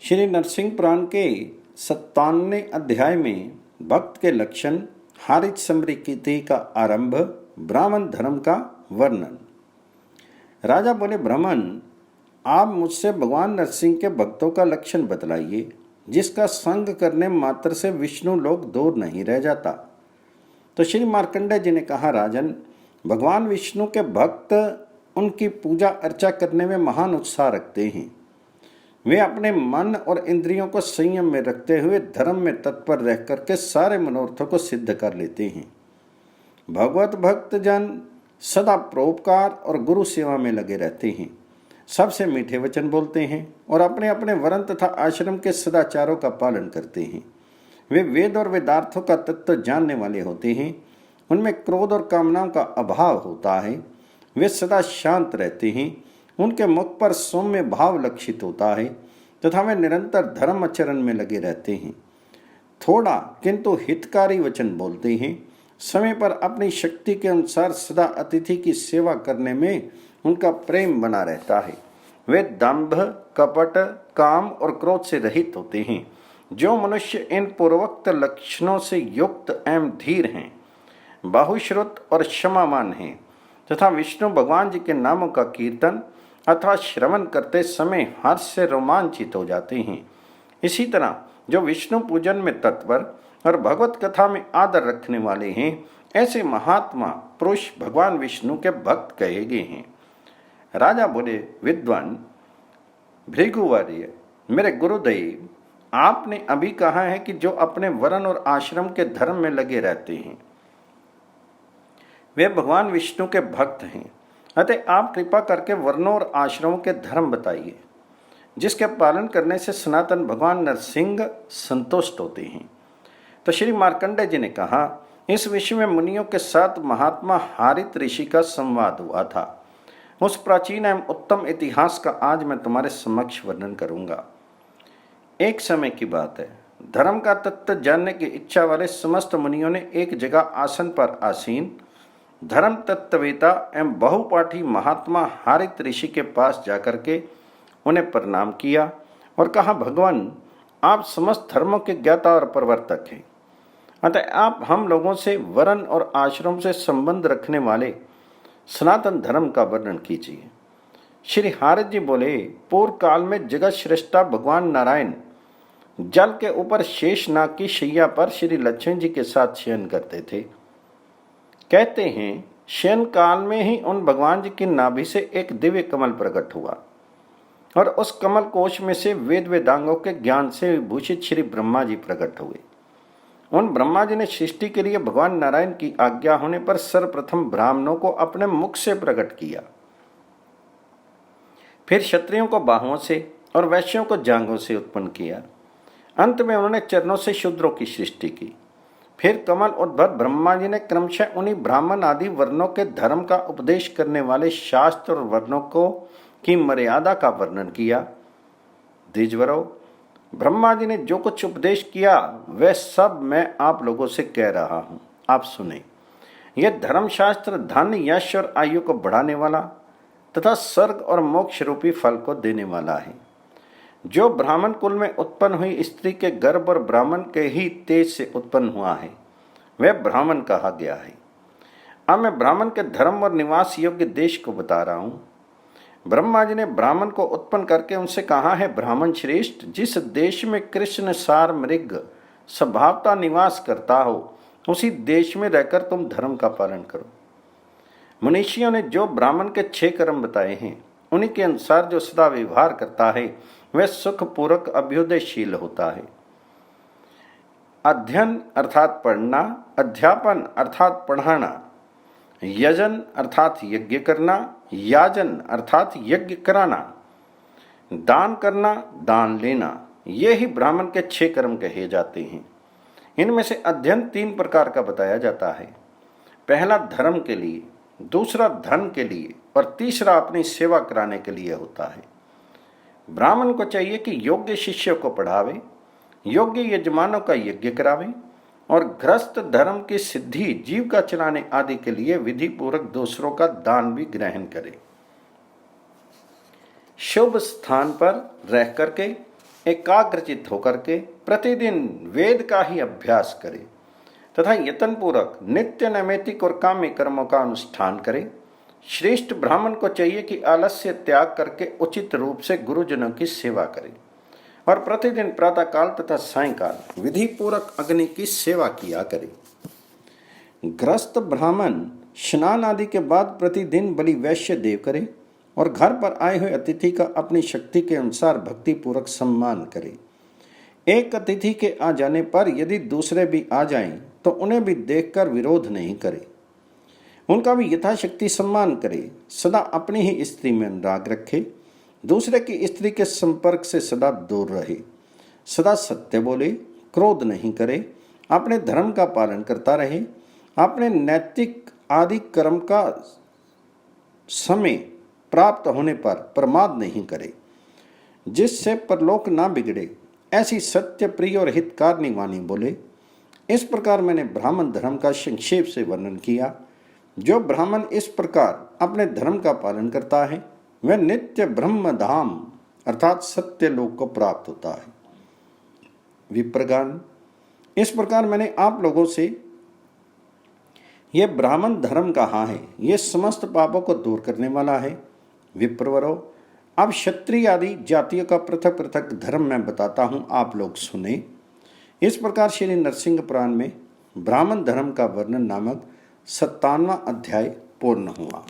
श्री नरसिंह पुराण के 57वें अध्याय में भक्त के लक्षण, हारित समृद्धि का आरंभ, ब्राह्मण धर्म का वर्णन। राजा बोले, ब्राह्मण, आप मुझसे भगवान नरसिंह के भक्तों का लक्षण बतलाइए, जिसका संग करने मात्र से विष्णु लोक दूर नहीं रह जाता। तो श्री मार्कंडेय जी ने कहा, राजन, भगवान विष्णु के भक्त उनकी पूजा अर्चा करने में महान उत्साह रखते हैं। वे अपने मन और इंद्रियों को संयम में रखते हुए धर्म में तत्पर रह करके सारे मनोरथों को सिद्ध कर लेते हैं। भगवत भक्त जन सदा परोपकार और गुरु सेवा में लगे रहते हैं, सबसे मीठे वचन बोलते हैं और अपने अपने वर्ण तथा आश्रम के सदाचारों का पालन करते हैं। वे वेद और वेदार्थों का तत्व जानने वाले होते हैं। उनमें क्रोध और कामनाओं का अभाव होता है। वे सदा शांत रहते हैं। उनके मुख पर सौम्य भाव लक्षित होता है तथा वे निरंतर धर्म आचरण में लगे रहते हैं। थोड़ा किंतु हितकारी वचन बोलते हैं। समय पर अपनी शक्ति के अनुसार सदा अतिथि की सेवा करने में उनका प्रेम बना रहता है। वे दंभ, कपट, काम और क्रोध से रहित होते हैं। जो मनुष्य इन पूर्वोक्त लक्षणों से युक्त एवं धीर हैं, बहुश्रुत और क्षमावान हैं तथा विष्णु भगवान जी के नामों का कीर्तन अथवा श्रवण करते समय हर्ष से रोमांचित हो जाते हैं, इसी तरह जो विष्णु पूजन में तत्पर और भगवत कथा में आदर रखने वाले हैं, ऐसे महात्मा पुरुष भगवान विष्णु के भक्त कहे गए हैं। राजा बोले, विद्वान भृगुवर्य, मेरे गुरुदेव, आपने अभी कहा है कि जो अपने वर्ण और आश्रम के धर्म में लगे रहते हैं वे भगवान विष्णु के भक्त हैं। अतः आप कृपा करके वर्णों और आश्रमों के धर्म बताइए, जिसके पालन करने से सनातन भगवान नरसिंह संतुष्ट होते हैं। तो श्री मार्कंडेय जी ने कहा, इस विषय में मुनियों के साथ महात्मा हारित ऋषि का संवाद हुआ था। उस प्राचीन एवं उत्तम इतिहास का आज मैं तुम्हारे समक्ष वर्णन करूंगा। एक समय की बात है, धर्म का तत्व जानने की इच्छा वाले समस्त मुनियों ने एक जगह आसन पर आसीन धर्म तत्ववेता एवं बहुपाठी महात्मा हारित ऋषि के पास जाकर के उन्हें प्रणाम किया और कहा, भगवान, आप समस्त धर्मों के ज्ञाता और प्रवर्तक हैं। अतः आप हम लोगों से वर्ण और आश्रम से संबंध रखने वाले सनातन धर्म का वर्णन कीजिए। श्री हारित जी बोले, पूर्व काल में जगत श्रेष्ठा भगवान नारायण जल के ऊपर शेषनाग की शैया पर श्री लक्ष्मण जी के साथ शयन करते थे। कहते हैं, शयन काल में ही उन भगवान जी की नाभि से एक दिव्य कमल प्रकट हुआ और उस कमल कोश में से वेद वेदांगों के ज्ञान से विभूषित श्री ब्रह्मा जी प्रकट हुए। उन ब्रह्मा जी ने सृष्टि के लिए भगवान नारायण की आज्ञा होने पर सर्वप्रथम ब्राह्मणों को अपने मुख से प्रकट किया, फिर क्षत्रियों को बाहुओं से और वैश्यों को जांघों से उत्पन्न किया। अंत में उन्होंने चरणों से शूद्रों की सृष्टि की। फिर कमल उद्भव ब्रह्मा जी ने क्रमशः उन्हीं ब्राह्मण आदि वर्णों के धर्म का उपदेश करने वाले शास्त्र और वर्णों को की मर्यादा का वर्णन किया। द्विजवरों, ब्रह्मा जी ने जो कुछ उपदेश किया वह सब मैं आप लोगों से कह रहा हूं, आप सुने। यह धर्मशास्त्र धन, यश और आयु को बढ़ाने वाला तथा स्वर्ग और मोक्ष रूपी फल को देने वाला है। जो ब्राह्मण कुल में उत्पन्न हुई स्त्री के गर्भ और ब्राह्मण के ही तेज से उत्पन्न हुआ है, वह ब्राह्मण कहा गया है। अब मैं ब्राह्मण के धर्म और निवास योग्य देश को बता रहा हूँ। ब्रह्मा जी ने ब्राह्मण को उत्पन्न करके उनसे कहा है, ब्राह्मण श्रेष्ठ, जिस देश में कृष्ण सार मृग स्वभावता निवास करता हो, उसी देश में रहकर तुम धर्म का पालन करो। मनुष्यों ने जो ब्राह्मण के 6 कर्म बताए हैं, उन्हीं के अनुसार जो सदा व्यवहार करता है वह सुखपूर्वक अभ्युदयशील होता है। अध्ययन अर्थात पढ़ना, अध्यापन अर्थात पढ़ाना, यजन अर्थात यज्ञ करना, याजन अर्थात यज्ञ कराना, दान करना, दान लेना, ये ही ब्राह्मण के 6 कर्म कहे जाते हैं। इनमें से अध्ययन 3 प्रकार का बताया जाता है। पहला धर्म के लिए, दूसरा धन के लिए और तीसरा अपनी सेवा कराने के लिए होता है। ब्राह्मण को चाहिए कि योग्य शिष्यों को पढ़ावे, योग्य यजमानों का यज्ञ करावे और गृहस्थ धर्म की सिद्धि, जीव का चलाने आदि के लिए विधि पूर्वक दूसरों का दान भी ग्रहण करे। शुभ स्थान पर रह करके एकाग्रचित होकर के प्रतिदिन वेद का ही अभ्यास करे तथा यत्नपूर्वक नित्य नैमित्तिक और काम्य कर्मों का अनुष्ठान करे। श्रेष्ठ ब्राह्मण को चाहिए कि आलस्य त्याग करके उचित रूप से गुरुजनों की सेवा करे और प्रतिदिन प्रातःकाल तथा सायंकाल विधि पूर्वक अग्नि की सेवा किया करे। ग्रस्त ब्राह्मण स्नान आदि के बाद प्रतिदिन बलि वैश्य देव करे और घर पर आए हुए अतिथि का अपनी शक्ति के अनुसार भक्ति पूर्वक सम्मान करे। एक अतिथि के आ जाने पर यदि दूसरे भी आ जाएं तो उन्हें भी देखकर विरोध नहीं करे, उनका भी यथाशक्ति सम्मान करे। सदा अपनी ही स्त्री में अनुराग रखे, दूसरे की स्त्री के संपर्क से सदा दूर रहे, सदा सत्य बोले, क्रोध नहीं करे, अपने धर्म का पालन करता रहे, अपने नैतिक आदि कर्म का समय प्राप्त होने पर प्रमाद नहीं करे, जिससे परलोक ना बिगड़े, ऐसी सत्य प्रिय और हितकारनी वाणी बोले। इस प्रकार मैंने ब्राह्मण धर्म का संक्षेप से वर्णन किया। जो ब्राह्मण इस प्रकार अपने धर्म का पालन करता है वह नित्य ब्रह्म धाम अर्थात सत्य लोक को प्राप्त होता है। विप्रगण, इस प्रकार मैंने आप लोगों से यह ब्राह्मण धर्म कहा है, यह समस्त पापों को दूर करने वाला है। विप्रवरो, अब क्षत्रिय आदि जातियों का पृथक पृथक धर्म मैं बताता हूं, आप लोग सुने। इस प्रकार श्री नरसिंह पुराण में ब्राह्मण धर्म का वर्णन नामक 57वां अध्याय पूर्ण हुआ।